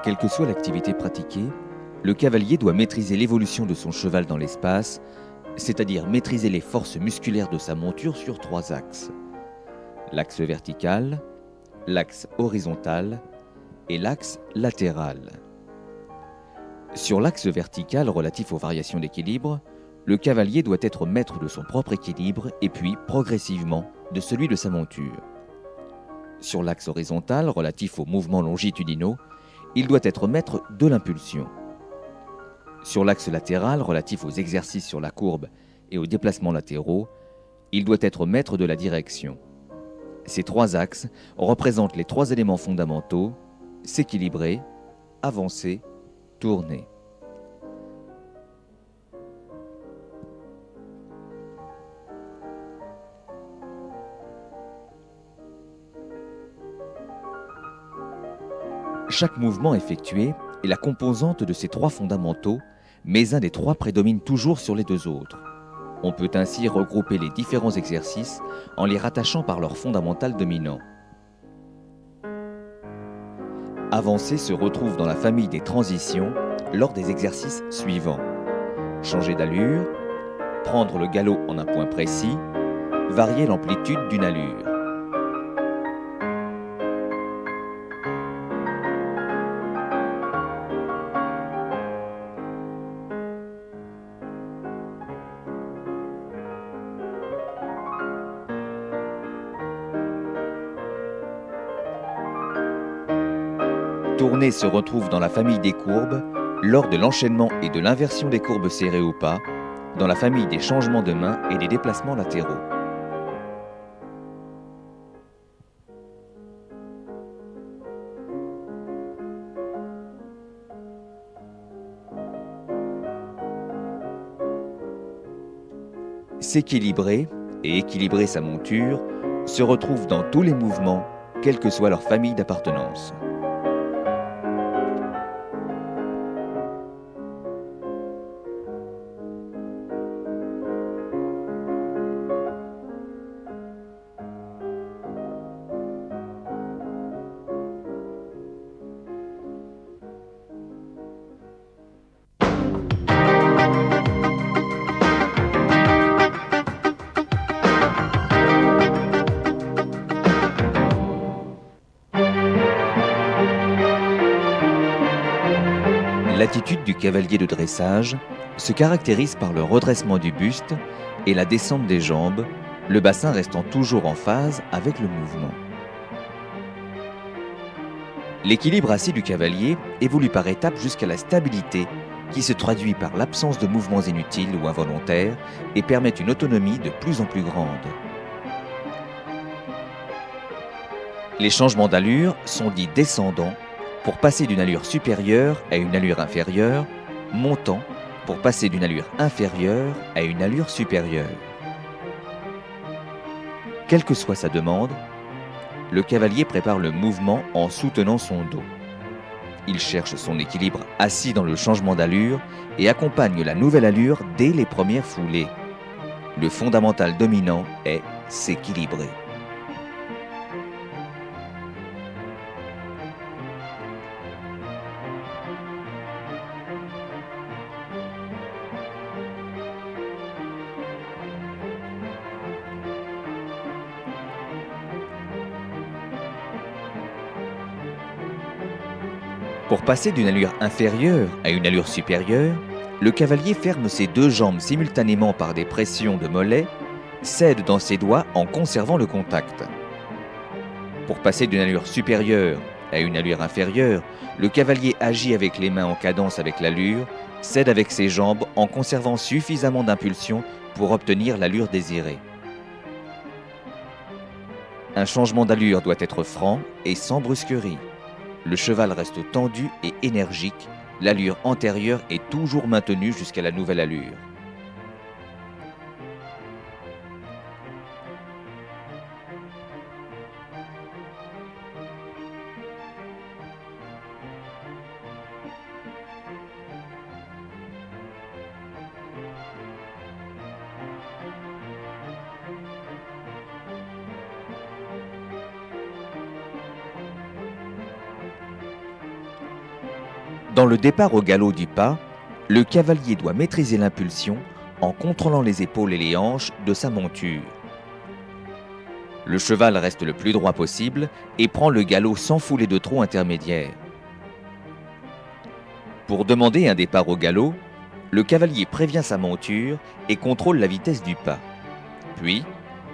Quelle que soit l'activité pratiquée, le cavalier doit maîtriser l'évolution de son cheval dans l'espace, c'est-à-dire maîtriser les forces musculaires de sa monture sur 3 axes. L'axe vertical, l'axe horizontal et l'axe latéral. Sur l'axe vertical relatif aux variations d'équilibre, le cavalier doit être maître de son propre équilibre et puis, progressivement, de celui de sa monture. Sur l'axe horizontal relatif aux mouvements longitudinaux, il doit être maître de l'impulsion. Sur l'axe latéral relatif aux exercices sur la courbe et aux déplacements latéraux, il doit être maître de la direction. Ces 3 axes représentent les 3 éléments fondamentaux: s'équilibrer, avancer, tourner. Chaque mouvement effectué est la composante de ces 3 fondamentaux, mais un des 3 prédomine toujours sur les 2 autres. On peut ainsi regrouper les différents exercices en les rattachant par leur fondamental dominant. Avancer se retrouve dans la famille des transitions lors des exercices suivants: changer d'allure, prendre le galop en un point précis, varier l'amplitude d'une allure. Tourner se retrouve dans la famille des courbes, lors de l'enchaînement et de l'inversion des courbes serrées ou pas, dans la famille des changements de main et des déplacements latéraux. S'équilibrer et équilibrer sa monture se retrouve dans tous les mouvements, quelle que soit leur famille d'appartenance. L'attitude du cavalier de dressage se caractérise par le redressement du buste et la descente des jambes, le bassin restant toujours en phase avec le mouvement. L'équilibre assis du cavalier évolue par étapes jusqu'à la stabilité, qui se traduit par l'absence de mouvements inutiles ou involontaires et permet une autonomie de plus en plus grande. Les changements d'allure sont dits descendants pour passer d'une allure supérieure à une allure inférieure, montant pour passer d'une allure inférieure à une allure supérieure. Quelle que soit sa demande, le cavalier prépare le mouvement en soutenant son dos. Il cherche son équilibre assis dans le changement d'allure et accompagne la nouvelle allure dès les premières foulées. Le fondamental dominant est s'équilibrer. Pour passer d'une allure inférieure à une allure supérieure, le cavalier ferme ses 2 jambes simultanément par des pressions de mollet, cède dans ses doigts en conservant le contact. Pour passer d'une allure supérieure à une allure inférieure, le cavalier agit avec les mains en cadence avec l'allure, cède avec ses jambes en conservant suffisamment d'impulsion pour obtenir l'allure désirée. Un changement d'allure doit être franc et sans brusquerie. Le cheval reste tendu et énergique, l'allure antérieure est toujours maintenue jusqu'à la nouvelle allure. Dans le départ au galop du pas, le cavalier doit maîtriser l'impulsion en contrôlant les épaules et les hanches de sa monture. Le cheval reste le plus droit possible et prend le galop sans foulée de trot intermédiaire. Pour demander un départ au galop, le cavalier prévient sa monture et contrôle la vitesse du pas. Puis,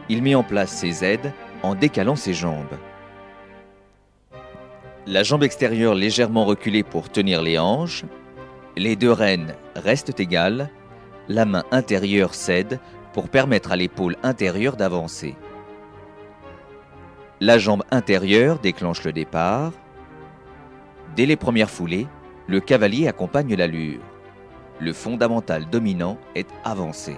il met en place ses aides en décalant ses jambes. La jambe extérieure légèrement reculée pour tenir les hanches, les deux rênes restent égales, la main intérieure cède pour permettre à l'épaule intérieure d'avancer. La jambe intérieure déclenche le départ. Dès les premières foulées, le cavalier accompagne l'allure. Le fondamental dominant est avancé.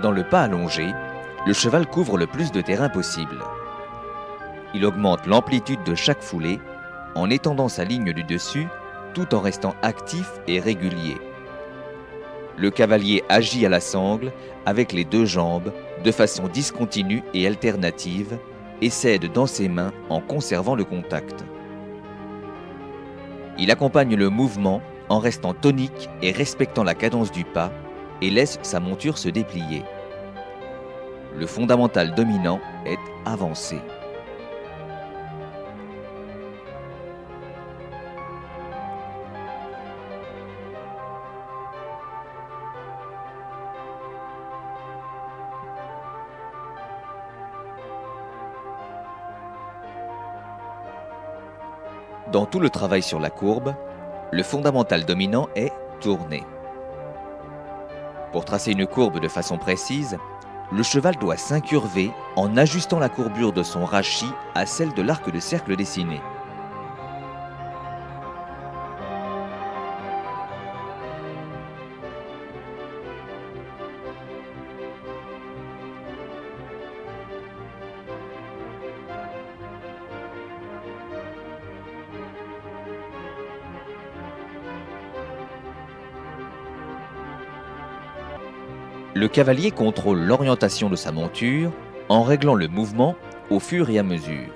Dans le pas allongé, le cheval couvre le plus de terrain possible. Il augmente l'amplitude de chaque foulée en étendant sa ligne du dessus tout en restant actif et régulier. Le cavalier agit à la sangle avec les deux jambes de façon discontinue et alternative et cède dans ses mains en conservant le contact. Il accompagne le mouvement en restant tonique et respectant la cadence du pas et laisse sa monture se déplier. Le fondamental dominant est avancé. Dans tout le travail sur la courbe, le fondamental dominant est tourné. Pour tracer une courbe de façon précise, le cheval doit s'incurver en ajustant la courbure de son rachis à celle de l'arc de cercle dessiné. Le cavalier contrôle l'orientation de sa monture en réglant le mouvement au fur et à mesure.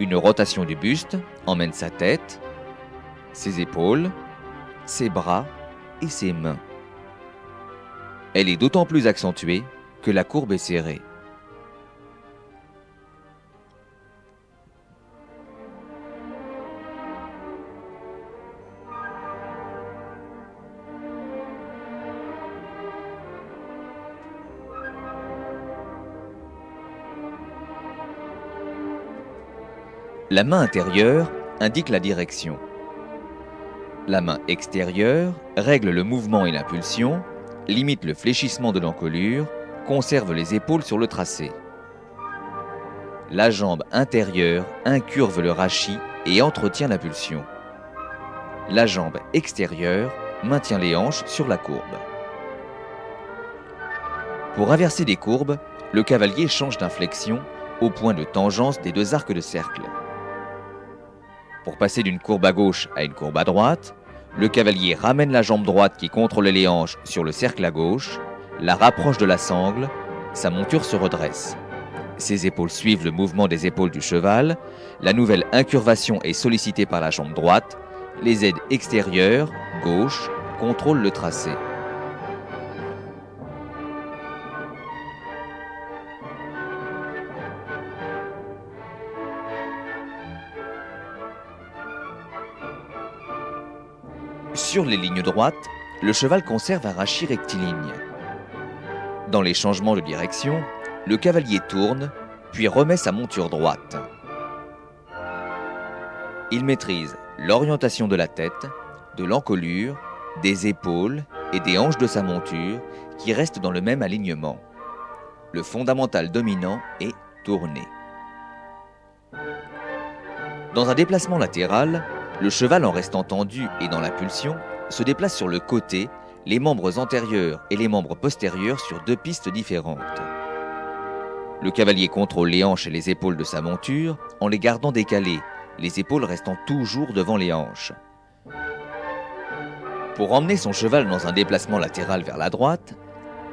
Une rotation du buste emmène sa tête, ses épaules, ses bras et ses mains. Elle est d'autant plus accentuée que la courbe est serrée. La main intérieure indique la direction. La main extérieure règle le mouvement et l'impulsion, limite le fléchissement de l'encolure, conserve les épaules sur le tracé. La jambe intérieure incurve le rachis et entretient l'impulsion. La jambe extérieure maintient les hanches sur la courbe. Pour inverser les courbes, le cavalier change d'inflexion au point de tangence des deux arcs de cercle. Pour passer d'une courbe à gauche à une courbe à droite, le cavalier ramène la jambe droite qui contrôle les hanches sur le cercle à gauche, la rapproche de la sangle, sa monture se redresse. Ses épaules suivent le mouvement des épaules du cheval, la nouvelle incurvation est sollicitée par la jambe droite, les aides extérieures, gauche, contrôlent le tracé. Sur les lignes droites, le cheval conserve un rachis rectiligne. Dans les changements de direction, le cavalier tourne, puis remet sa monture droite. Il maîtrise l'orientation de la tête, de l'encolure, des épaules et des hanches de sa monture qui restent dans le même alignement. Le fondamental dominant est tourné. Dans un déplacement latéral, le cheval, en restant tendu et dans l'impulsion, se déplace sur le côté les membres antérieurs et les membres postérieurs sur 2 pistes différentes. Le cavalier contrôle les hanches et les épaules de sa monture en les gardant décalées, les épaules restant toujours devant les hanches. Pour emmener son cheval dans un déplacement latéral vers la droite,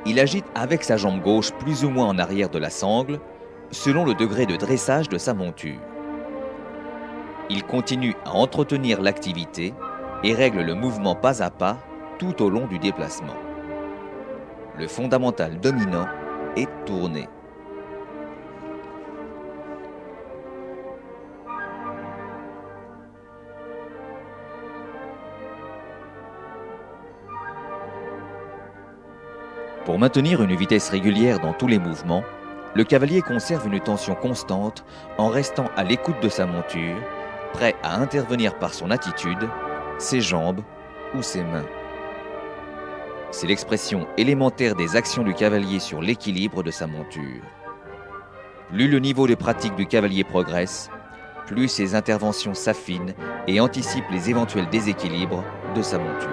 il agite avec sa jambe gauche plus ou moins en arrière de la sangle, selon le degré de dressage de sa monture. Il continue à entretenir l'activité et règle le mouvement pas à pas tout au long du déplacement. Le fondamental dominant est tourné. Pour maintenir une vitesse régulière dans tous les mouvements, le cavalier conserve une tension constante en restant à l'écoute de sa monture, prêt à intervenir par son attitude, ses jambes ou ses mains. C'est l'expression élémentaire des actions du cavalier sur l'équilibre de sa monture. Plus le niveau de pratique du cavalier progresse, plus ses interventions s'affinent et anticipent les éventuels déséquilibres de sa monture.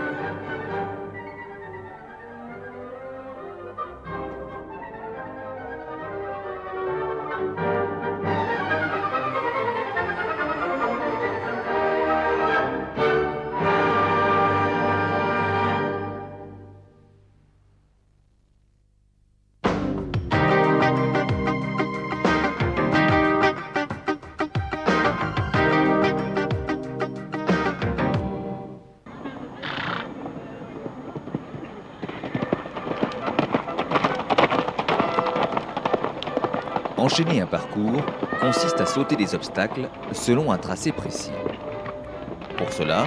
Enchaîner un parcours consiste à sauter des obstacles selon un tracé précis. Pour cela,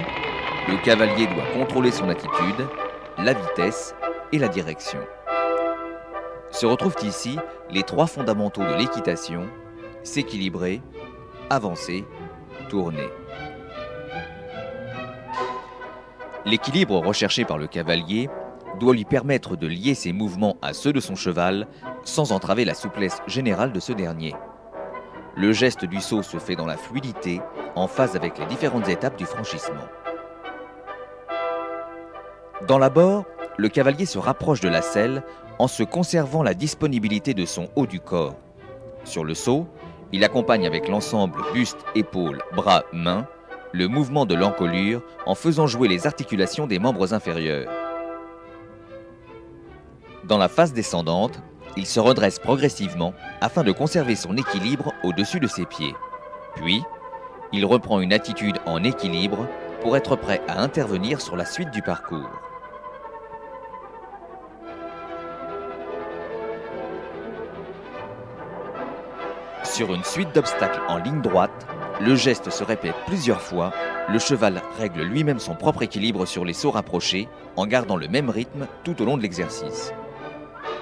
le cavalier doit contrôler son attitude, la vitesse et la direction. Se retrouvent ici les 3 fondamentaux de l'équitation: s'équilibrer, avancer, tourner. L'équilibre recherché par le cavalier doit lui permettre de lier ses mouvements à ceux de son cheval sans entraver la souplesse générale de ce dernier. Le geste du saut se fait dans la fluidité, en phase avec les différentes étapes du franchissement. Dans l'abord, le cavalier se rapproche de la selle en se conservant la disponibilité de son haut du corps. Sur le saut, il accompagne avec l'ensemble buste, épaules, bras, mains, le mouvement de l'encolure en faisant jouer les articulations des membres inférieurs. Dans la phase descendante, il se redresse progressivement afin de conserver son équilibre au-dessus de ses pieds. Puis, il reprend une attitude en équilibre pour être prêt à intervenir sur la suite du parcours. Sur une suite d'obstacles en ligne droite, le geste se répète plusieurs fois, le cheval règle lui-même son propre équilibre sur les sauts rapprochés en gardant le même rythme tout au long de l'exercice.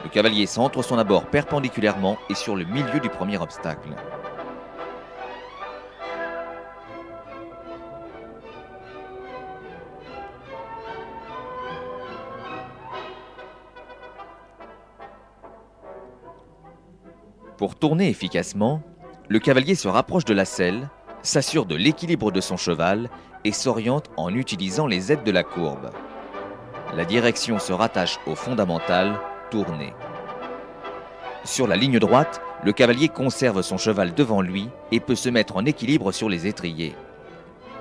Le cavalier centre son abord perpendiculairement et sur le milieu du premier obstacle. Pour tourner efficacement, le cavalier se rapproche de la selle, s'assure de l'équilibre de son cheval et s'oriente en utilisant les aides de la courbe. La direction se rattache au fondamental, tourner. Sur la ligne droite, le cavalier conserve son cheval devant lui et peut se mettre en équilibre sur les étriers.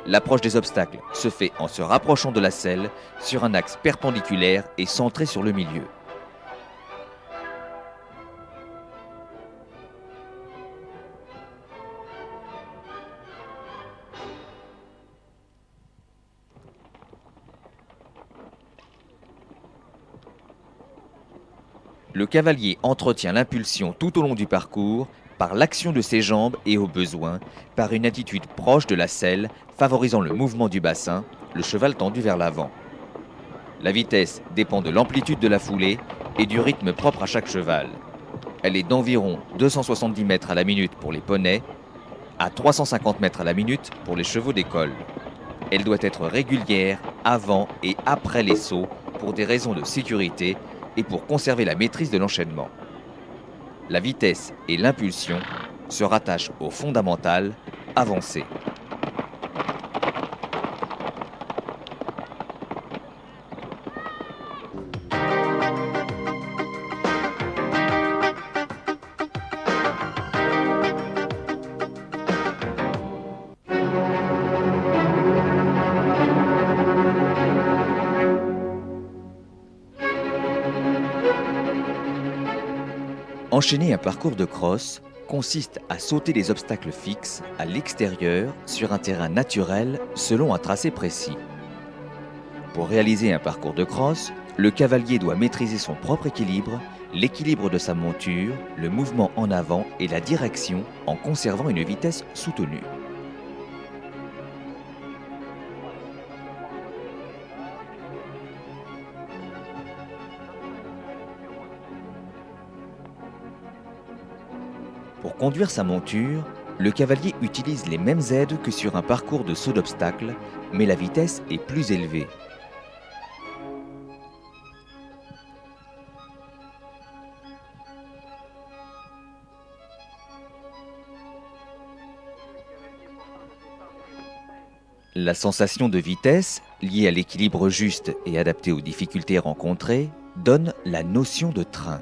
L'approche des obstacles se fait en se rapprochant de la selle sur un axe perpendiculaire et centré sur le milieu. Le cavalier entretient l'impulsion tout au long du parcours par l'action de ses jambes et au besoin par une attitude proche de la selle favorisant le mouvement du bassin, le cheval tendu vers l'avant. La vitesse dépend de l'amplitude de la foulée et du rythme propre à chaque cheval. Elle est d'environ 270 mètres à la minute pour les poneys, à 350 mètres à la minute pour les chevaux d'école. Elle doit être régulière avant et après les sauts pour des raisons de sécurité et pour conserver la maîtrise de l'enchaînement. La vitesse et l'impulsion se rattachent au fondamental, avancer. Enchaîner un parcours de crosse consiste à sauter des obstacles fixes à l'extérieur sur un terrain naturel selon un tracé précis. Pour réaliser un parcours de crosse, le cavalier doit maîtriser son propre équilibre, l'équilibre de sa monture, le mouvement en avant et la direction en conservant une vitesse soutenue. Pour conduire sa monture, le cavalier utilise les mêmes aides que sur un parcours de saut d'obstacles, mais la vitesse est plus élevée. La sensation de vitesse, liée à l'équilibre juste et adaptée aux difficultés rencontrées, donne la notion de train.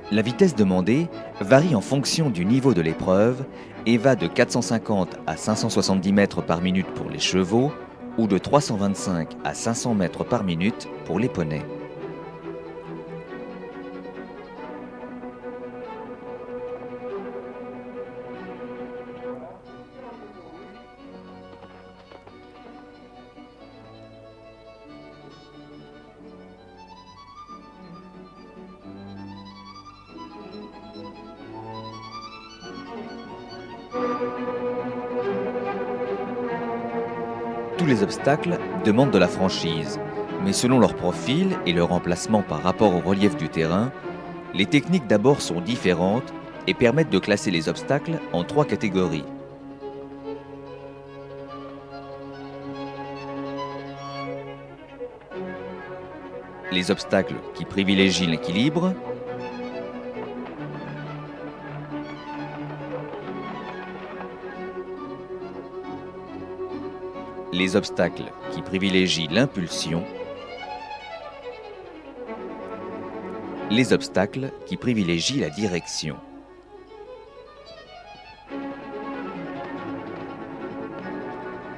La vitesse demandée varie en fonction du niveau de l'épreuve et va de 450 à 570 mètres par minute pour les chevaux ou de 325 à 500 mètres par minute pour les poneys. Tous les obstacles demandent de la franchise, mais selon leur profil et leur emplacement par rapport au relief du terrain, les techniques d'abord sont différentes et permettent de classer les obstacles en 3 catégories. Les obstacles qui privilégient l'équilibre, les obstacles qui privilégient l'impulsion, les obstacles qui privilégient la direction.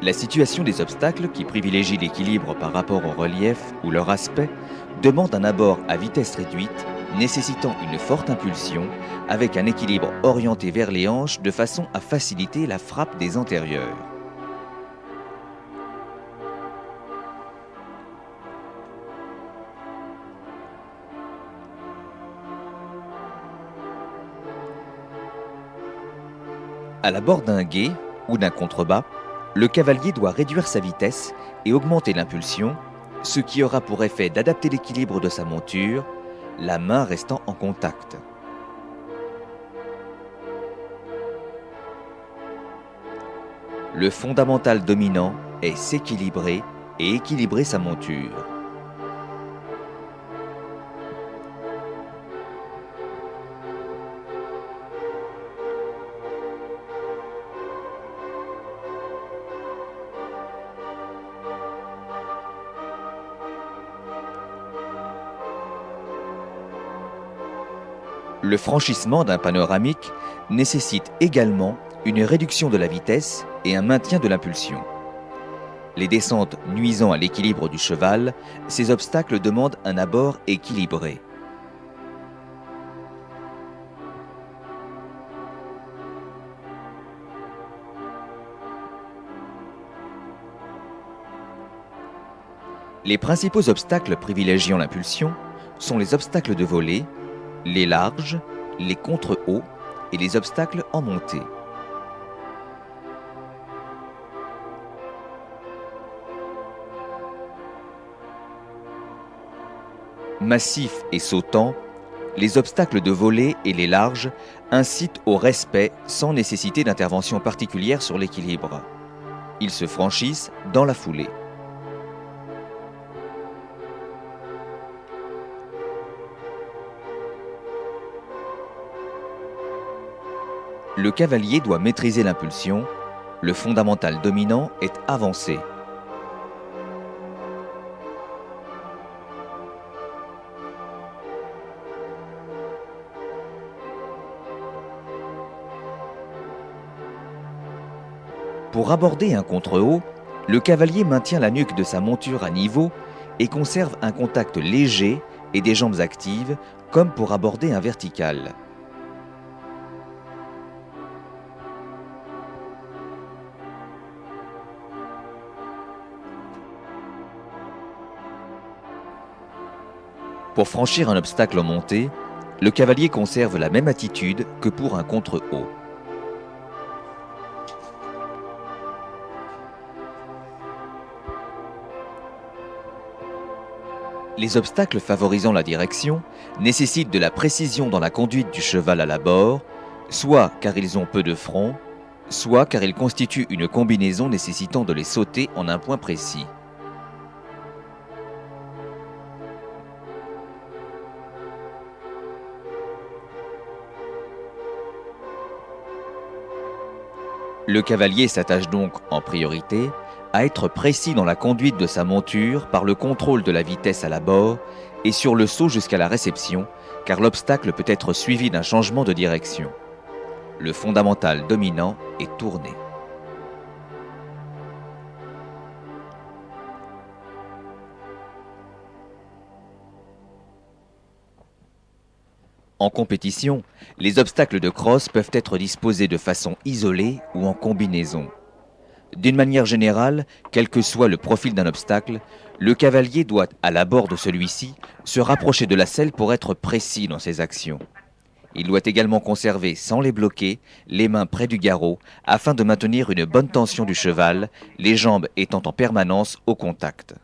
La situation des obstacles qui privilégient l'équilibre par rapport au relief ou leur aspect demande un abord à vitesse réduite, nécessitant une forte impulsion, avec un équilibre orienté vers les hanches de façon à faciliter la frappe des antérieurs. À l'abord d'un gué ou d'un contrebas, le cavalier doit réduire sa vitesse et augmenter l'impulsion, ce qui aura pour effet d'adapter l'équilibre de sa monture, la main restant en contact. Le fondamental dominant est s'équilibrer et équilibrer sa monture. Le franchissement d'un panoramique nécessite également une réduction de la vitesse et un maintien de l'impulsion. Les descentes nuisant à l'équilibre du cheval, ces obstacles demandent un abord équilibré. Les principaux obstacles privilégiant l'impulsion sont les obstacles de volée, les larges, les contre-hauts et les obstacles en montée. Massifs et sautants, les obstacles de volée et les larges incitent au respect sans nécessité d'intervention particulière sur l'équilibre. Ils se franchissent dans la foulée. Le cavalier doit maîtriser l'impulsion, le fondamental dominant est avancé. Pour aborder un contre-haut, le cavalier maintient la nuque de sa monture à niveau et conserve un contact léger et des jambes actives comme pour aborder un vertical. Pour franchir un obstacle en montée, le cavalier conserve la même attitude que pour un contre-haut. Les obstacles favorisant la direction nécessitent de la précision dans la conduite du cheval à l'abord, soit car ils ont peu de front, soit car ils constituent une combinaison nécessitant de les sauter en un point précis. Le cavalier s'attache donc en priorité à être précis dans la conduite de sa monture par le contrôle de la vitesse à l'abord et sur le saut jusqu'à la réception, car l'obstacle peut être suivi d'un changement de direction. Le fondamental dominant est tourné. En compétition, les obstacles de crosse peuvent être disposés de façon isolée ou en combinaison. D'une manière générale, quel que soit le profil d'un obstacle, le cavalier doit, à l'abord de celui-ci, se rapprocher de la selle pour être précis dans ses actions. Il doit également conserver, sans les bloquer, les mains près du garrot afin de maintenir une bonne tension du cheval, les jambes étant en permanence au contact.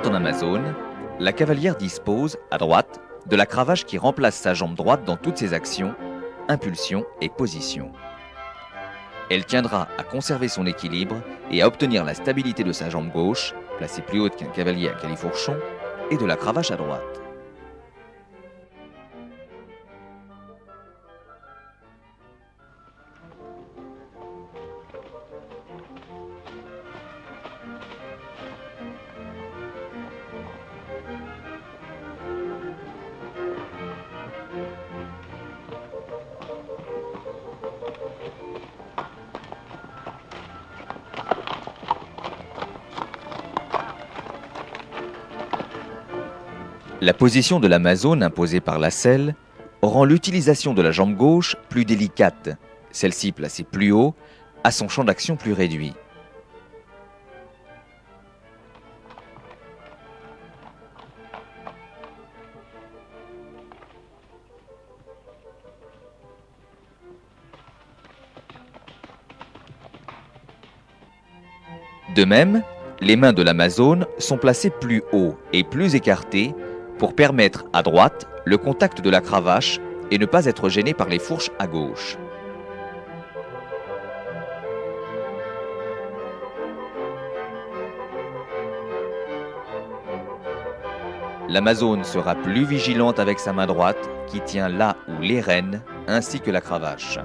En Amazone, la cavalière dispose, à droite, de la cravache qui remplace sa jambe droite dans toutes ses actions, impulsion et position. Elle tiendra à conserver son équilibre et à obtenir la stabilité de sa jambe gauche, placée plus haute qu'un cavalier à califourchon, et de la cravache à droite. La position de l'Amazone imposée par la selle rend l'utilisation de la jambe gauche plus délicate, celle-ci placée plus haut, a son champ d'action plus réduit. De même, les mains de l'Amazone sont placées plus haut et plus écartées pour permettre à droite le contact de la cravache et ne pas être gêné par les fourches à gauche. L'Amazone sera plus vigilante avec sa main droite qui tient là où les rênes ainsi que la cravache.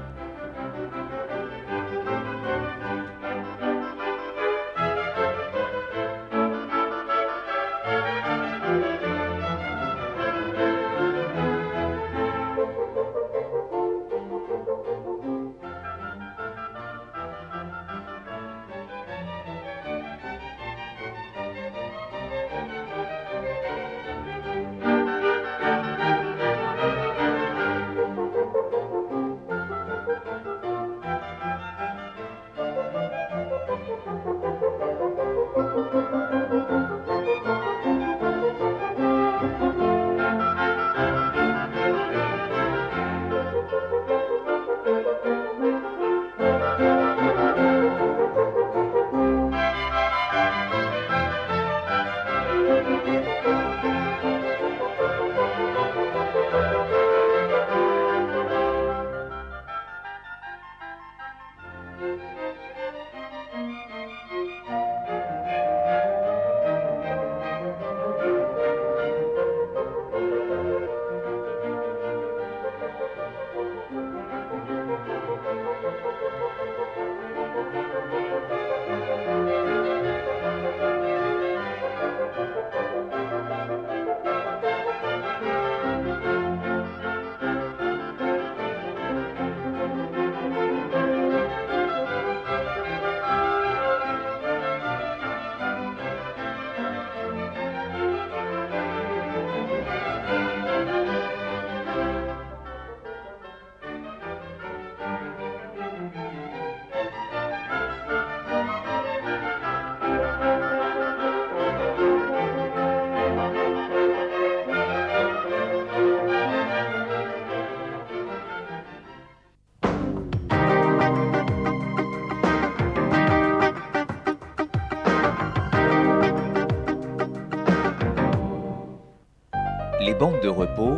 Les bandes de repos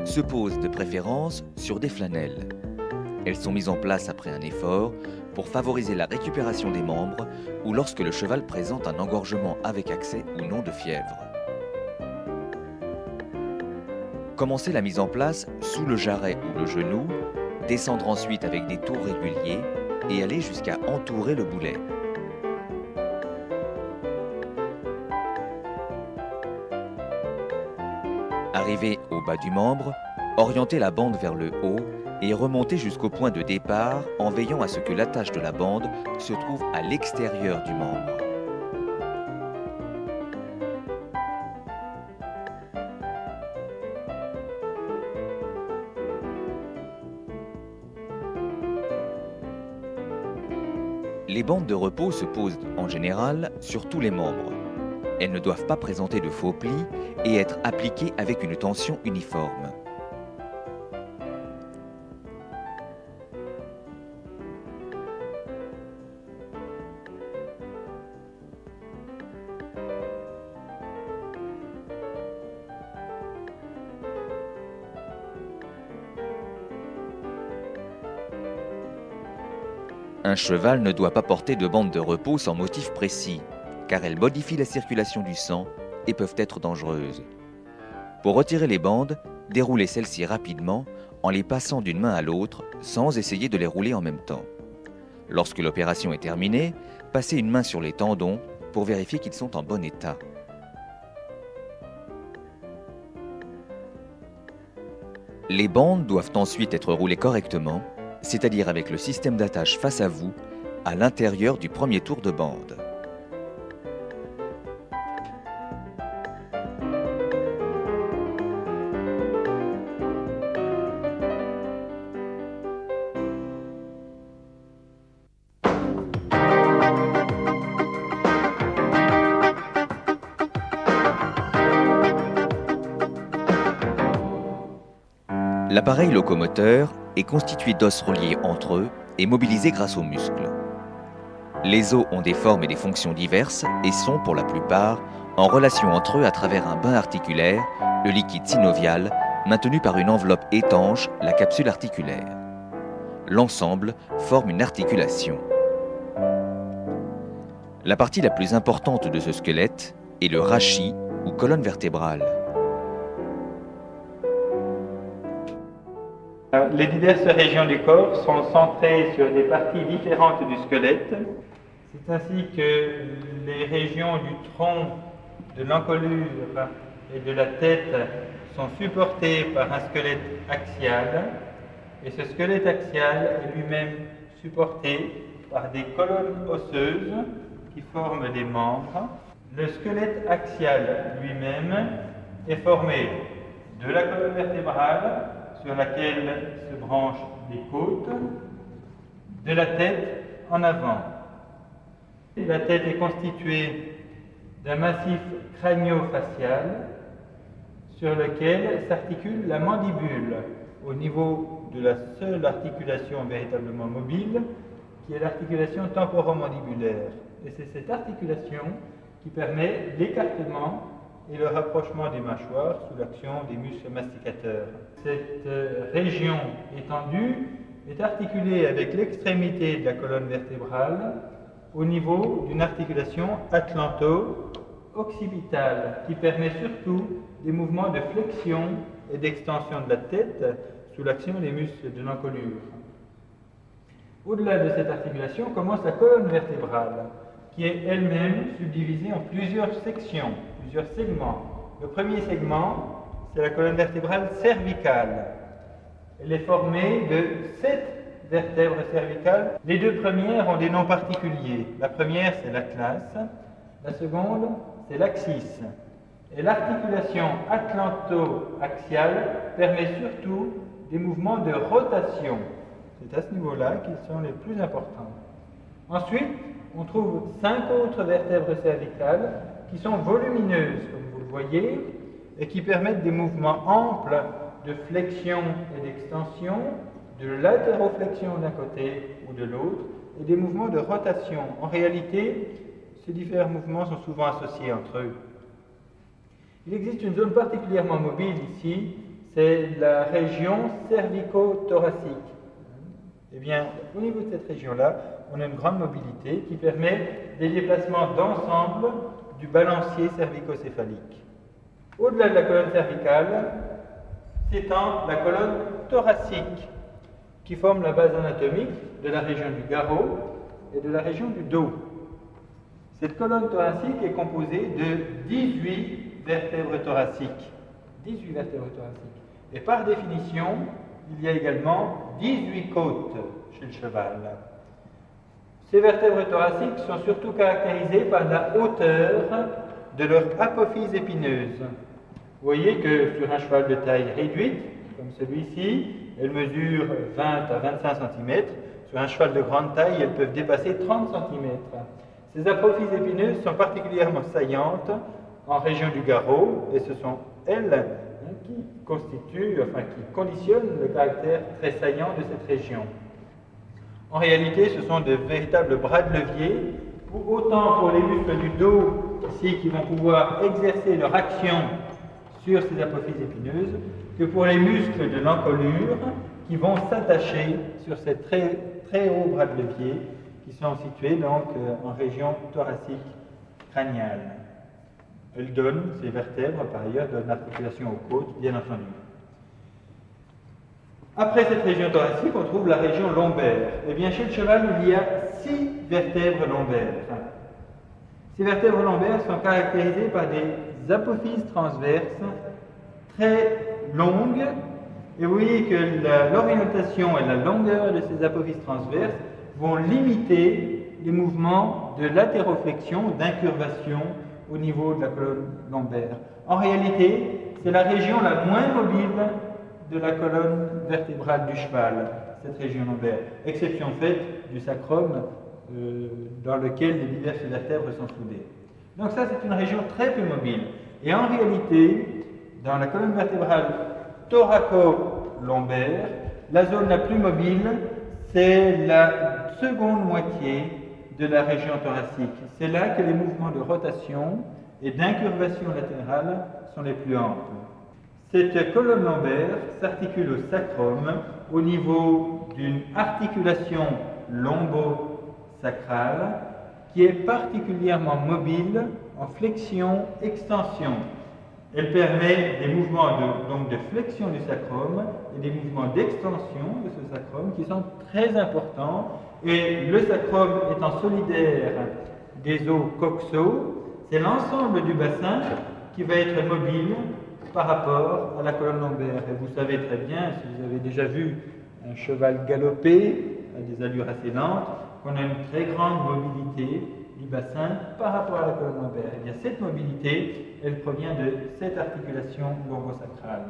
se posent de préférence sur des flanelles. Elles sont mises en place après un effort pour favoriser la récupération des membres ou lorsque le cheval présente un engorgement avec accès ou non de fièvre. Commencez la mise en place sous le jarret ou le genou, descendre ensuite avec des tours réguliers et aller jusqu'à entourer le boulet. Arrivé au bas du membre, orientez la bande vers le haut et remontez jusqu'au point de départ en veillant à ce que l'attache de la bande se trouve à l'extérieur du membre. Les bandes de repos se posent en général sur tous les membres. Elles ne doivent pas présenter de faux plis et être appliquées avec une tension uniforme. Un cheval ne doit pas porter de bandes de repos sans motif précis, car elles modifient la circulation du sang et peuvent être dangereuses. Pour retirer les bandes, déroulez celles-ci rapidement en les passant d'une main à l'autre sans essayer de les rouler en même temps. Lorsque l'opération est terminée, passez une main sur les tendons pour vérifier qu'ils sont en bon état. Les bandes doivent ensuite être roulées correctement, c'est-à-dire avec le système d'attache face à vous, à l'intérieur du premier tour de bande. L'appareil locomoteur est constitué d'os reliés entre eux et mobilisés grâce aux muscles. Les os ont des formes et des fonctions diverses et sont, pour la plupart, en relation entre eux à travers un bain articulaire, le liquide synovial, maintenu par une enveloppe étanche, la capsule articulaire. L'ensemble forme une articulation. La partie la plus importante de ce squelette est le rachis ou colonne vertébrale. Les diverses régions du corps sont centrées sur des parties différentes du squelette. C'est ainsi que les régions du tronc, de l'encolure et de la tête sont supportées par un squelette axial. Et ce squelette axial est lui-même supporté par des colonnes osseuses qui forment les membres. Le squelette axial lui-même est formé de la colonne vertébrale sur laquelle se branchent les côtes, de la tête en avant. La tête est constituée d'un massif crânio-facial sur lequel s'articule la mandibule au niveau de la seule articulation véritablement mobile, qui est l'articulation temporomandibulaire. Et c'est cette articulation qui permet l'écartement et le rapprochement des mâchoires sous l'action des muscles masticateurs. Cette région étendue est articulée avec l'extrémité de la colonne vertébrale au niveau d'une articulation atlanto-occipitale qui permet surtout des mouvements de flexion et d'extension de la tête sous l'action des muscles de l'encolure. Au-delà de cette articulation commence la colonne vertébrale, qui est elle-même subdivisée en plusieurs sections, plusieurs segments. Le premier segment, c'est la colonne vertébrale cervicale. Elle est formée de 7 vertèbres cervicales. Les 2 premières ont des noms particuliers. La première, c'est l'atlas. La seconde, c'est l'axis. Et l'articulation atlanto-axiale permet surtout des mouvements de rotation. C'est à ce niveau-là qu'ils sont les plus importants. Ensuite, on trouve 5 autres vertèbres cervicales qui sont volumineuses, comme vous le voyez, et qui permettent des mouvements amples de flexion et d'extension, de latéroflexion d'un côté ou de l'autre, et des mouvements de rotation. En réalité, ces différents mouvements sont souvent associés entre eux. Il existe une zone particulièrement mobile ici, c'est la région cervico-thoracique. Eh bien, au niveau de cette région-là, on a une grande mobilité qui permet des déplacements d'ensemble du balancier cervicocéphalique. Au-delà de la colonne cervicale, s'étend la colonne thoracique, qui forme la base anatomique de la région du garrot et de la région du dos. Cette colonne thoracique est composée de 18 vertèbres thoraciques. 18 vertèbres thoraciques. Et par définition, il y a également 18 côtes chez le cheval. Ces vertèbres thoraciques sont surtout caractérisées par la hauteur de leur apophyse épineuse. Vous voyez que sur un cheval de taille réduite, comme celui-ci, elles mesurent 20 à 25 cm. Sur un cheval de grande taille, elles peuvent dépasser 30 cm. Ces apophyses épineuses sont particulièrement saillantes en région du garrot, et ce sont elles qui conditionnent le caractère très saillant de cette région. En réalité, ce sont de véritables bras de levier, autant pour les muscles du dos ici qui vont pouvoir exercer leur action sur ces apophyses épineuses, que pour les muscles de l'encolure qui vont s'attacher sur ces très, très hauts bras de levier qui sont situés donc en région thoracique crâniale. Elles donnent, ces vertèbres par ailleurs, donnent l'articulation aux côtes, bien entendu. Après cette région thoracique, on trouve la région lombaire. Eh bien, chez le cheval, il y a 6 vertèbres lombaires. Ces vertèbres lombaires sont caractérisées par des apophyses transverses très longues. Et vous voyez que l'orientation et la longueur de ces apophyses transverses vont limiter les mouvements de latéroflexion, d'incurvation au niveau de la colonne lombaire. En réalité, c'est la région la moins mobile de la colonne vertébrale du cheval, cette région lombaire, exception faite du sacrum dans lequel les diverses vertèbres sont soudées. Donc ça, c'est une région très peu mobile. Et en réalité, dans la colonne vertébrale thoraco-lombaire, la zone la plus mobile, c'est la seconde moitié de la région thoracique. C'est là que les mouvements de rotation et d'incurvation latérale sont les plus amples. Cette colonne lombaire s'articule au sacrum au niveau d'une articulation lombo-sacrale qui est particulièrement mobile en flexion-extension. Elle permet des mouvements de flexion du sacrum et des mouvements d'extension de ce sacrum qui sont très importants. Et le sacrum étant solidaire des os coxaux, c'est l'ensemble du bassin qui va être mobile par rapport à la colonne lombaire. Et vous savez très bien, si vous avez déjà vu un cheval galoper à des allures assez lentes, qu'on a une très grande mobilité du bassin par rapport à la colonne lombaire. Et bien cette mobilité, elle provient de cette articulation lombosacrale.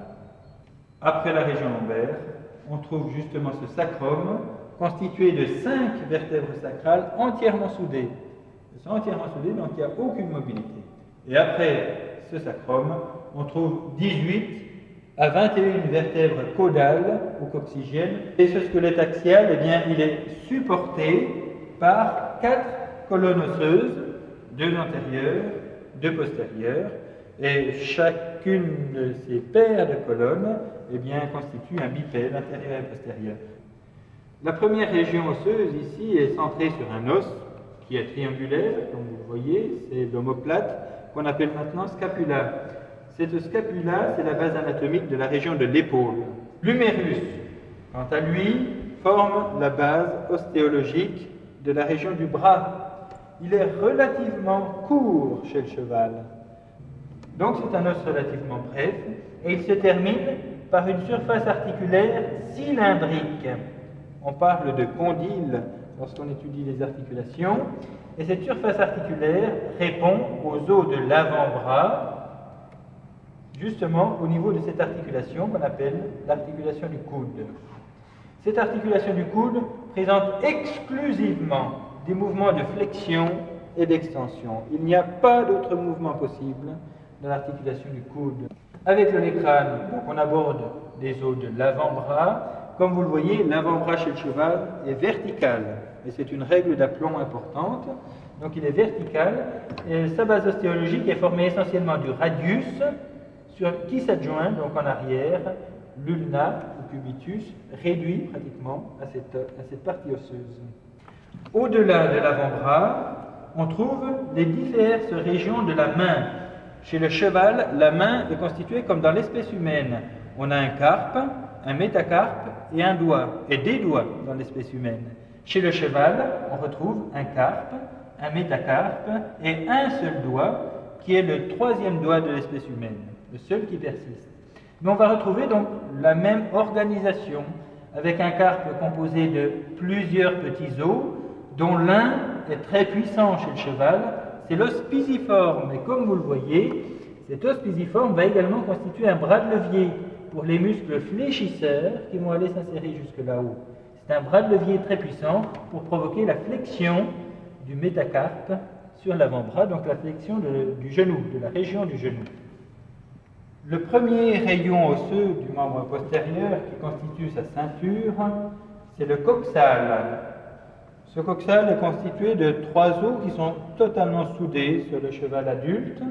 Après la région lombaire, on trouve justement ce sacrum constitué de 5 vertèbres sacrales entièrement soudées. Elles sont entièrement soudées, donc il n'y a aucune mobilité. Et après ce sacrum, on trouve 18 à 21 vertèbres caudales ou coccygiennes. Et ce squelette axial, eh bien, il est supporté par 4 colonnes osseuses, 2 antérieures, 2 postérieures, Et chacune de ces paires de colonnes constitue un bipède antérieur et postérieur. La première région osseuse ici est centrée sur un os qui est triangulaire, comme vous le voyez, c'est l'omoplate qu'on appelle maintenant scapula. Cette scapula, c'est la base anatomique de la région de l'épaule. L'humérus, quant à lui, forme la base ostéologique de la région du bras. Il est relativement court chez le cheval. Donc c'est un os relativement bref et il se termine par une surface articulaire cylindrique. On parle de condyle lorsqu'on étudie les articulations et cette surface articulaire répond aux os de l'avant-bras, justement au niveau de cette articulation qu'on appelle l'articulation du coude. Cette articulation du coude présente exclusivement des mouvements de flexion et d'extension. Il n'y a pas d'autre mouvement possible dans l'articulation du coude. Avec le nez-crâne, on aborde les os de l'avant-bras. Comme vous le voyez, l'avant-bras chez le cheval est vertical, et c'est une règle d'aplomb importante. Donc il est vertical, et sa base ostéologique est formée essentiellement du radius, qui s'adjoint donc en arrière, l'ulna ou cubitus, réduit pratiquement à cette partie osseuse. Au-delà de l'avant-bras, on trouve les diverses régions de la main. Chez le cheval, la main est constituée comme dans l'espèce humaine. On a un carpe, un métacarpe et un doigt, et des doigts dans l'espèce humaine. Chez le cheval, on retrouve un carpe, un métacarpe et un seul doigt, qui est le troisième doigt de l'espèce humaine, le seul qui persiste. Mais on va retrouver donc la même organisation, avec un carpe composé de plusieurs petits os, dont l'un est très puissant chez le cheval, c'est l'os pisiforme. Et comme vous le voyez, cet os pisiforme va également constituer un bras de levier pour les muscles fléchisseurs qui vont aller s'insérer jusque là-haut. C'est un bras de levier très puissant pour provoquer la flexion du métacarpe sur l'avant-bras, donc la flexion du genou, de la région du genou. Le premier rayon osseux du membre postérieur qui constitue sa ceinture, c'est le coxale. Ce coxale est constitué de 3 os qui sont totalement soudés sur le cheval adulte.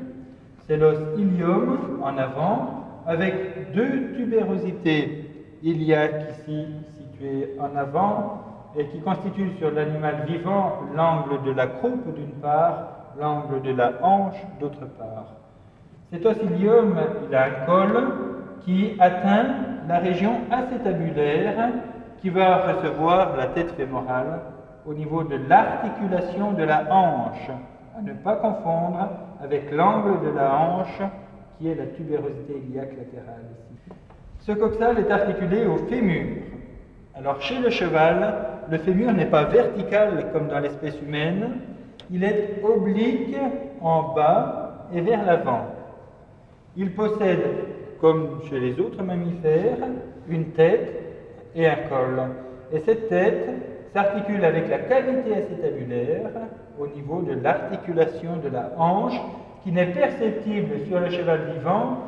C'est l'os ilium en avant, avec 2 tubérosités iliaques ici situées en avant et qui constituent sur l'animal vivant l'angle de la croupe d'une part, l'angle de la hanche d'autre part. Cet os ilium, il a un col qui atteint la région acétabulaire qui va recevoir la tête fémorale au niveau de l'articulation de la hanche, à ne pas confondre avec l'angle de la hanche qui est la tubérosité iliaque latérale ici. Ce coxale est articulé au fémur. Alors chez le cheval, le fémur n'est pas vertical comme dans l'espèce humaine, il est oblique en bas et vers l'avant. Il possède, comme chez les autres mammifères, une tête et un col. Et cette tête s'articule avec la cavité acétabulaire au niveau de l'articulation de la hanche, qui n'est perceptible sur le cheval vivant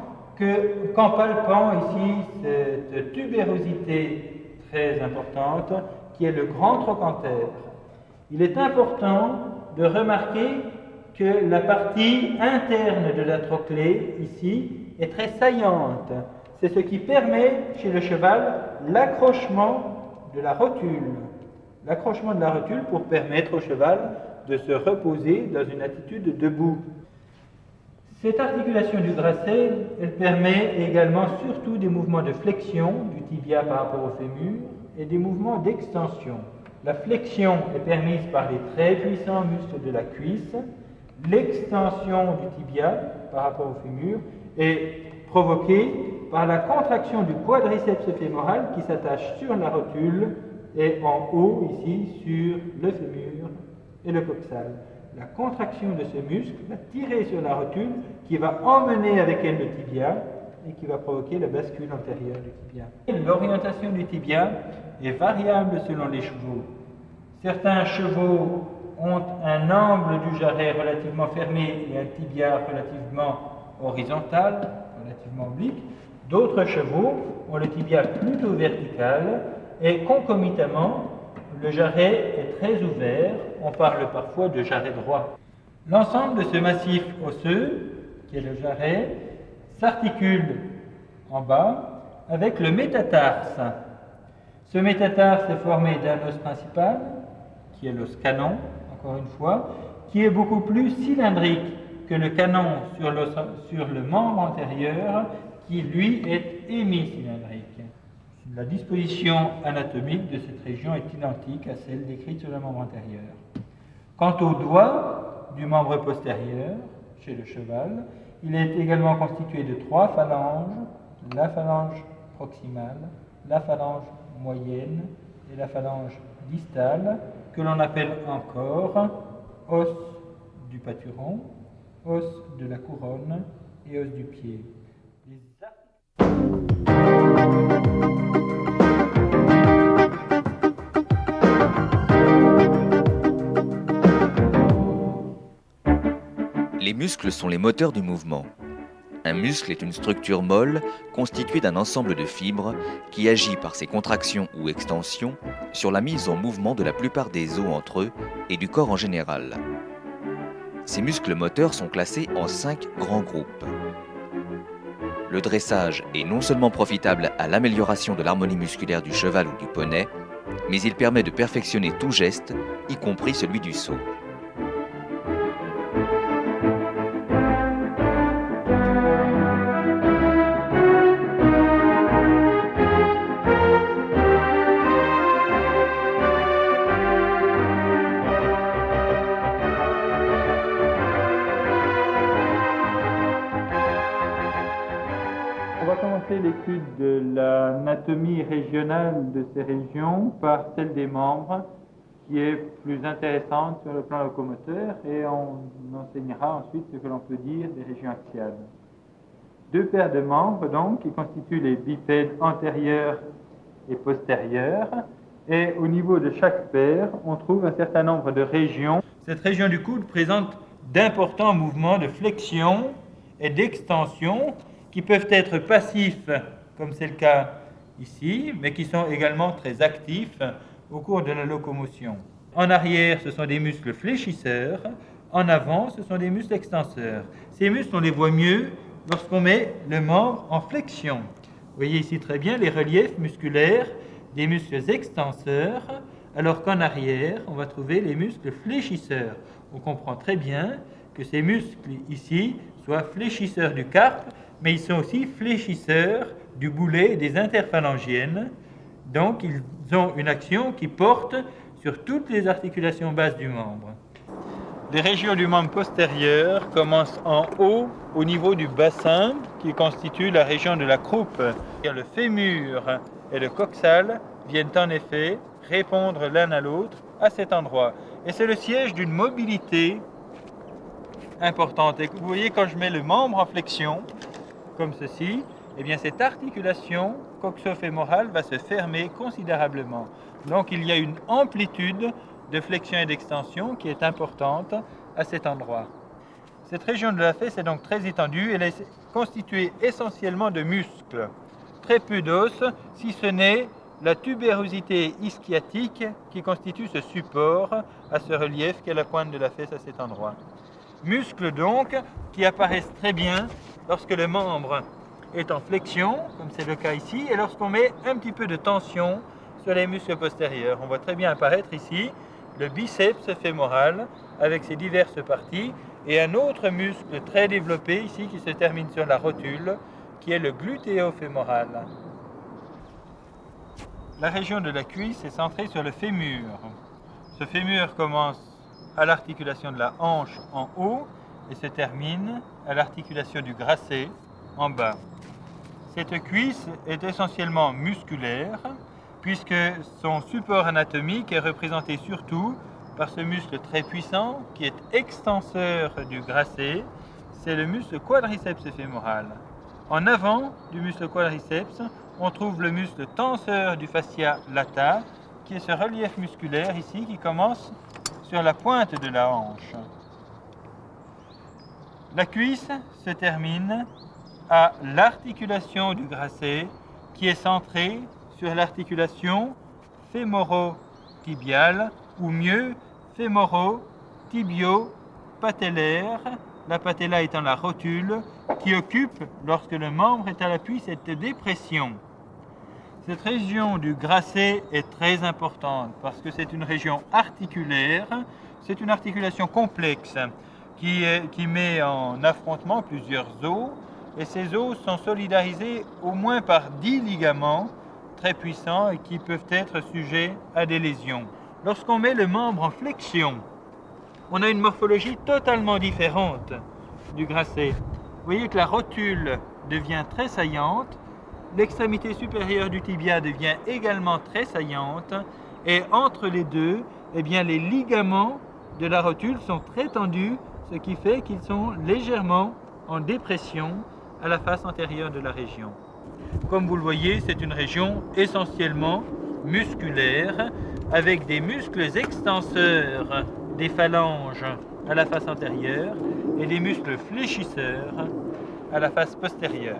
qu'en palpant ici cette tubérosité très importante qui est le grand trochanter. Il est important de remarquer que la partie interne de la trochlée ici est très saillante. C'est ce qui permet chez le cheval l'accrochement de la rotule. L'accrochement de la rotule pour permettre au cheval de se reposer dans une attitude debout. Cette articulation du gracet, elle permet également surtout des mouvements de flexion du tibia par rapport au fémur et des mouvements d'extension. La flexion est permise par les très puissants muscles de la cuisse, l'extension du tibia par rapport au fémur est provoquée par la contraction du quadriceps fémoral qui s'attache sur la rotule et en haut ici sur le fémur et le coxale. La contraction de ce muscle va tirer sur la rotule qui va emmener avec elle le tibia et qui va provoquer la bascule antérieure du tibia. L'orientation du tibia est variable selon les chevaux. Certains chevaux ont un angle du jarret relativement fermé et un tibia relativement horizontal, relativement oblique. D'autres chevaux ont le tibia plutôt vertical et concomitamment, le jarret est très ouvert. On parle parfois de jarret droit. L'ensemble de ce massif osseux qui est le jarret, s'articule en bas avec le métatarse. Ce métatarse est formé d'un os principal, qui est l'os canon, encore une fois, qui est beaucoup plus cylindrique que le canon sur le membre antérieur, qui lui est hémicylindrique. La disposition anatomique de cette région est identique à celle décrite sur le membre antérieur. Quant au doigt du membre postérieur, chez le cheval, il est également constitué de 3 phalanges, la phalange proximale, la phalange moyenne et la phalange distale, que l'on appelle encore os du paturon, os de la couronne et os du pied. Les muscles sont les moteurs du mouvement. Un muscle est une structure molle constituée d'un ensemble de fibres qui agit par ses contractions ou extensions sur la mise en mouvement de la plupart des os entre eux et du corps en général. Ces muscles moteurs sont classés en 5 grands groupes. Le dressage est non seulement profitable à l'amélioration de l'harmonie musculaire du cheval ou du poney, mais il permet de perfectionner tout geste, y compris celui du saut. On va commencer l'étude de l'anatomie régionale de ces régions par celle des membres, qui est plus intéressante sur le plan locomoteur, et on enseignera ensuite ce que l'on peut dire des régions axiales. 2 paires de membres, donc, qui constituent les bipèdes antérieurs et postérieurs, et au niveau de chaque paire, on trouve un certain nombre de régions. Cette région du coude présente d'importants mouvements de flexion et d'extension qui peuvent être passifs, comme c'est le cas ici, mais qui sont également très actifs au cours de la locomotion. En arrière, ce sont des muscles fléchisseurs. En avant, ce sont des muscles extenseurs. Ces muscles, on les voit mieux lorsqu'on met le membre en flexion. Vous voyez ici très bien les reliefs musculaires des muscles extenseurs, alors qu'en arrière, on va trouver les muscles fléchisseurs. On comprend très bien que ces muscles ici soient fléchisseurs du carpe, mais ils sont aussi fléchisseurs du boulet et des interphalangiennes. Donc, ils ont une action qui porte sur toutes les articulations basses du membre. Les régions du membre postérieur commencent en haut, au niveau du bassin, qui constitue la région de la croupe. Le fémur et le coxal viennent en effet répondre l'un à l'autre à cet endroit. Et c'est le siège d'une mobilité importante. Et vous voyez, quand je mets le membre en flexion, comme ceci, eh bien cette articulation coxo-fémorale va se fermer considérablement. Donc il y a une amplitude de flexion et d'extension qui est importante à cet endroit. Cette région de la fesse est donc très étendue. Elle est constituée essentiellement de muscles, très peu d'os, si ce n'est la tubérosité ischiatique qui constitue ce support à ce relief qu'est la pointe de la fesse à cet endroit. Muscles donc qui apparaissent très bien lorsque le membre est en flexion, comme c'est le cas ici, et lorsqu'on met un petit peu de tension sur les muscles postérieurs. On voit très bien apparaître ici le biceps fémoral avec ses diverses parties et un autre muscle très développé ici qui se termine sur la rotule, qui est le glutéo-fémoral. La région de la cuisse est centrée sur le fémur. Ce fémur commence à l'articulation de la hanche en haut et se termine à l'articulation du grasset en bas. Cette cuisse est essentiellement musculaire puisque son support anatomique est représenté surtout par ce muscle très puissant qui est extenseur du grasset, c'est le muscle quadriceps fémoral. En avant du muscle quadriceps, on trouve le muscle tenseur du fascia lata qui est ce relief musculaire ici qui commence sur la pointe de la hanche. La cuisse se termine à l'articulation du grasset qui est centrée sur l'articulation fémoro-tibiale ou mieux fémoro-tibio-patellaire la patella étant la rotule qui occupe, lorsque le membre est à l'appui, cette dépression. Cette région du grasset est très importante parce que c'est une région articulaire, c'est une articulation complexe qui met en affrontement plusieurs os, et ces os sont solidarisés au moins par 10 ligaments très puissants et qui peuvent être sujets à des lésions. Lorsqu'on met le membre en flexion, on a une morphologie totalement différente du grasset. Vous voyez que la rotule devient très saillante, l'extrémité supérieure du tibia devient également très saillante, et entre les deux, eh bien, les ligaments de la rotule sont très tendus, ce qui fait qu'ils sont légèrement en dépression à la face antérieure de la région. Comme vous le voyez, c'est une région essentiellement musculaire, avec des muscles extenseurs des phalanges à la face antérieure et des muscles fléchisseurs à la face postérieure.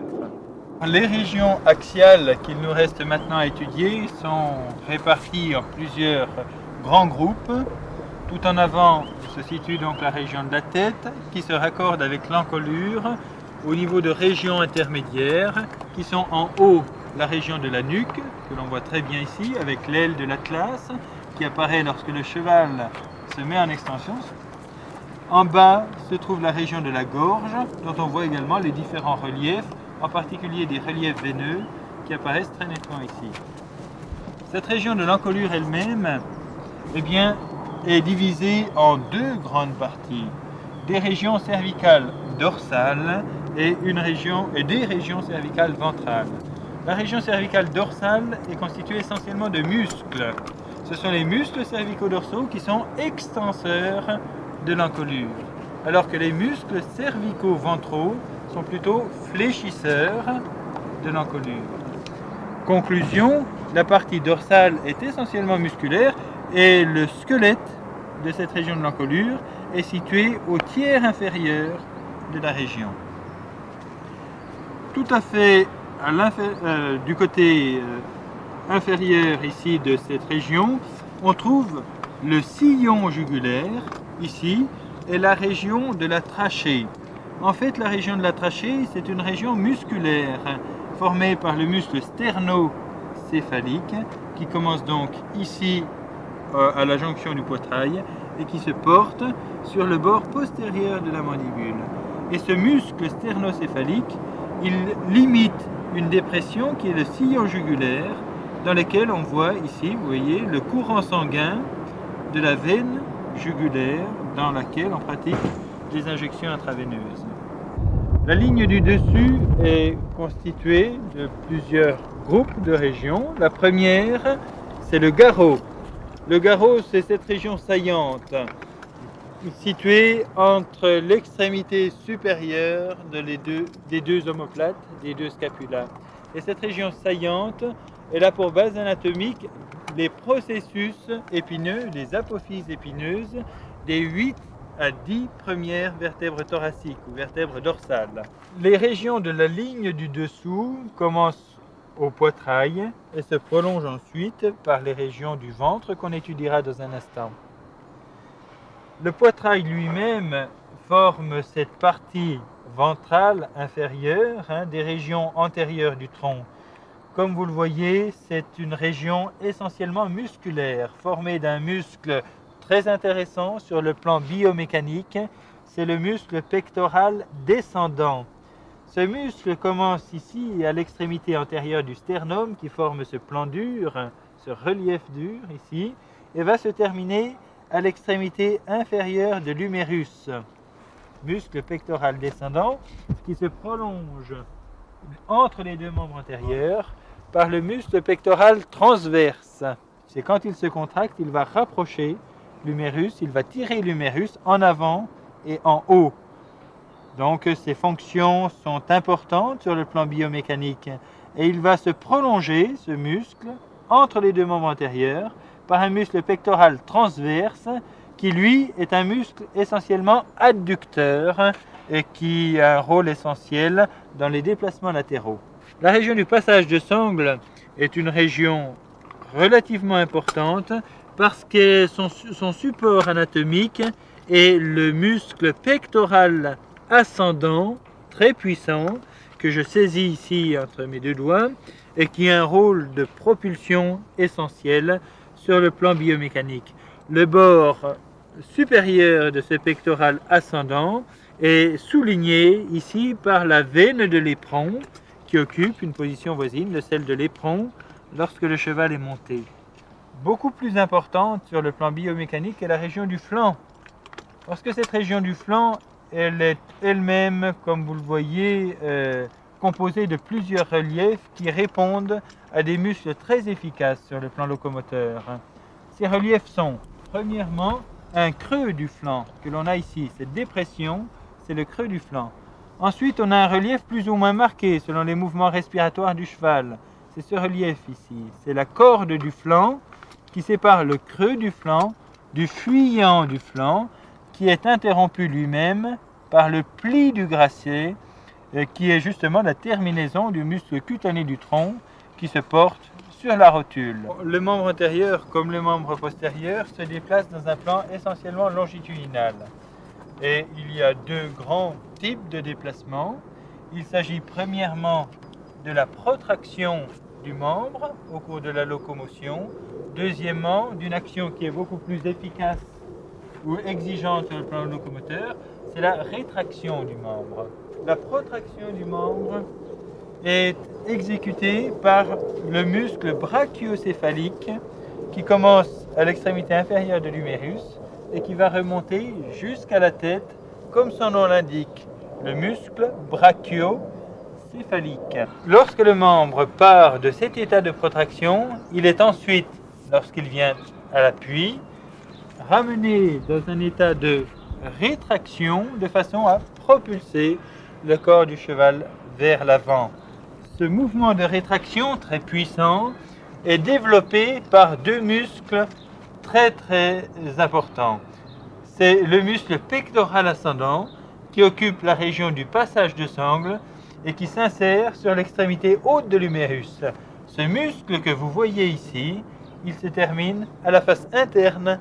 Les régions axiales qu'il nous reste maintenant à étudier sont réparties en plusieurs grands groupes. Tout en avant se situe donc la région de la tête qui se raccorde avec l'encolure au niveau de régions intermédiaires qui sont en haut la région de la nuque, que l'on voit très bien ici avec l'aile de l'atlas qui apparaît lorsque le cheval se met en extension. En bas se trouve la région de la gorge dont on voit également les différents reliefs, en particulier des reliefs veineux qui apparaissent très nettement ici. Cette région de l'encolure elle-même est divisée en deux grandes parties, des régions cervicales dorsales et des régions cervicales ventrales. La région cervicale dorsale est constituée essentiellement de muscles. Ce sont les muscles cervico-dorsaux qui sont extenseurs de l'encolure, alors que les muscles cervico-ventraux sont plutôt fléchisseurs de l'encolure. Conclusion, la partie dorsale est essentiellement musculaire et le squelette de cette région de l'encolure est situé au tiers inférieur de la région. Tout à fait du côté inférieur ici de cette région, on trouve le sillon jugulaire ici et la région de la trachée. En fait, la région de la trachée, c'est une région musculaire formée par le muscle sternocéphalique qui commence donc ici à la jonction du poitrail et qui se porte sur le bord postérieur de la mandibule. Et ce muscle sternocéphalique, il limite une dépression qui est le sillon jugulaire dans lequel on voit ici, vous voyez, le courant sanguin de la veine jugulaire dans laquelle on pratique des injections intraveineuses. La ligne du dessus est constituée de plusieurs groupes de régions. La première, c'est le garrot. Le garrot, c'est cette région saillante située entre l'extrémité supérieure des deux omoplates, des deux scapulas. Et cette région saillante, elle a pour base anatomique les processus épineux, les apophyses épineuses des 8 à 10 premières vertèbres thoraciques ou vertèbres dorsales. Les régions de la ligne du dessous commencent au poitrail et se prolongent ensuite par les régions du ventre qu'on étudiera dans un instant. Le poitrail lui-même forme cette partie ventrale inférieure des régions antérieures du tronc. Comme vous le voyez, c'est une région essentiellement musculaire, formée d'un muscle très intéressant sur le plan biomécanique, c'est le muscle pectoral descendant. Ce muscle commence ici à l'extrémité antérieure du sternum qui forme ce plan dur, ce relief dur ici, et va se terminer à l'extrémité inférieure de l'humérus, muscle pectoral descendant qui se prolonge entre les deux membres antérieurs par le muscle pectoral transverse. C'est quand il se contracte, il va rapprocher l'humérus, il va tirer l'humérus en avant et en haut. Donc ces fonctions sont importantes sur le plan biomécanique et il va se prolonger, ce muscle, entre les deux membres antérieurs par un muscle pectoral transverse qui lui est un muscle essentiellement adducteur et qui a un rôle essentiel dans les déplacements latéraux. La région du passage de sangle est une région relativement importante parce que son support anatomique est le muscle pectoral ascendant très puissant que je saisis ici entre mes deux doigts et qui a un rôle de propulsion essentiel sur le plan biomécanique. Le bord supérieur de ce pectoral ascendant est souligné ici par la veine de l'éperon qui occupe une position voisine de celle de l'éperon lorsque le cheval est monté. Beaucoup plus importante sur le plan biomécanique est la région du flanc, parce que cette région du flanc, elle est elle-même, comme vous le voyez, composée de plusieurs reliefs qui répondent à des muscles très efficaces sur le plan locomoteur. Ces reliefs sont, premièrement, un creux du flanc que l'on a ici. Cette dépression, c'est le creux du flanc. Ensuite, on a un relief plus ou moins marqué selon les mouvements respiratoires du cheval. C'est ce relief ici. C'est la corde du flanc qui sépare le creux du flanc du fuyant du flanc, qui est interrompu lui-même par le pli du gracier, qui est justement la terminaison du muscle cutané du tronc qui se porte sur la rotule. Le membre antérieur, comme le membre postérieur, se déplace dans un plan essentiellement longitudinal. Et il y a deux grands types de déplacements. Il s'agit premièrement de la protraction du membre au cours de la locomotion. Deuxièmement, d'une action qui est beaucoup plus efficace ou exigeante sur le plan locomoteur, c'est la rétraction du membre. La protraction du membre est exécutée par le muscle brachiocéphalique qui commence à l'extrémité inférieure de l'humérus et qui va remonter jusqu'à la tête, comme son nom l'indique, le muscle brachiocéphalique. Lorsque le membre part de cet état de protraction, il est ensuite, lorsqu'il vient à l'appui, ramené dans un état de rétraction de façon à propulser le corps du cheval vers l'avant. Ce mouvement de rétraction très puissant est développé par deux muscles très importants. C'est le muscle pectoral ascendant qui occupe la région du passage de sangle et qui s'insère sur l'extrémité haute de l'humérus. Ce muscle que vous voyez ici, il se termine à la face interne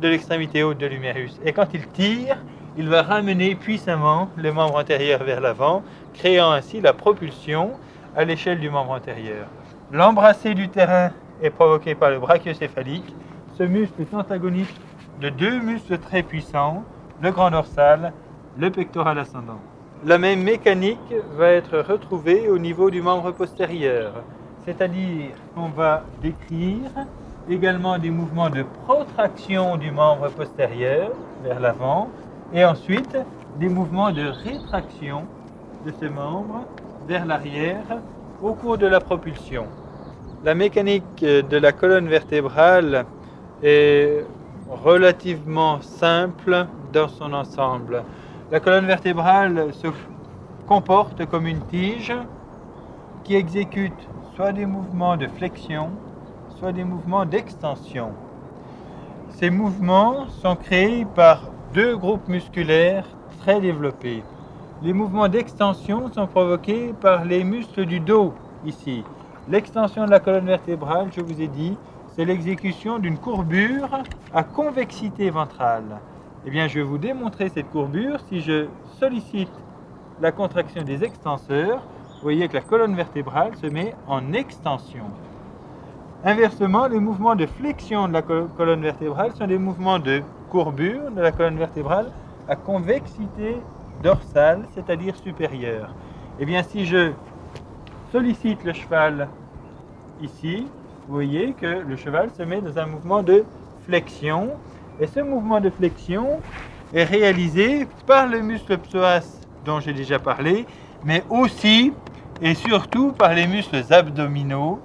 de l'extrémité haute de l'humérus. Et quand il tire, il va ramener puissamment le membre antérieur vers l'avant, créant ainsi la propulsion à l'échelle du membre antérieur. L'embrassée du terrain est provoquée par le brachiocéphalique. Ce muscle est antagoniste de deux muscles très puissants, le grand dorsal, le pectoral ascendant. La même mécanique va être retrouvée au niveau du membre postérieur, c'est-à-dire qu'on va décrire également des mouvements de protraction du membre postérieur vers l'avant et ensuite des mouvements de rétraction de ce membre vers l'arrière au cours de la propulsion. La mécanique de la colonne vertébrale est relativement simple dans son ensemble. La colonne vertébrale se comporte comme une tige qui exécute soit des mouvements de flexion, soit des mouvements d'extension. Ces mouvements sont créés par deux groupes musculaires très développés. Les mouvements d'extension sont provoqués par les muscles du dos, ici. L'extension de la colonne vertébrale, je vous ai dit, c'est l'exécution d'une courbure à convexité ventrale. Eh bien, je vais vous démontrer cette courbure si je sollicite la contraction des extenseurs. Vous voyez que la colonne vertébrale se met en extension. Inversement, les mouvements de flexion de la colonne vertébrale sont des mouvements de courbure de la colonne vertébrale à convexité dorsale, c'est-à-dire supérieure. Eh bien, si je sollicite le cheval ici, vous voyez que le cheval se met dans un mouvement de flexion. Et ce mouvement de flexion est réalisé par le muscle psoas dont j'ai déjà parlé, mais aussi et surtout par les muscles abdominaux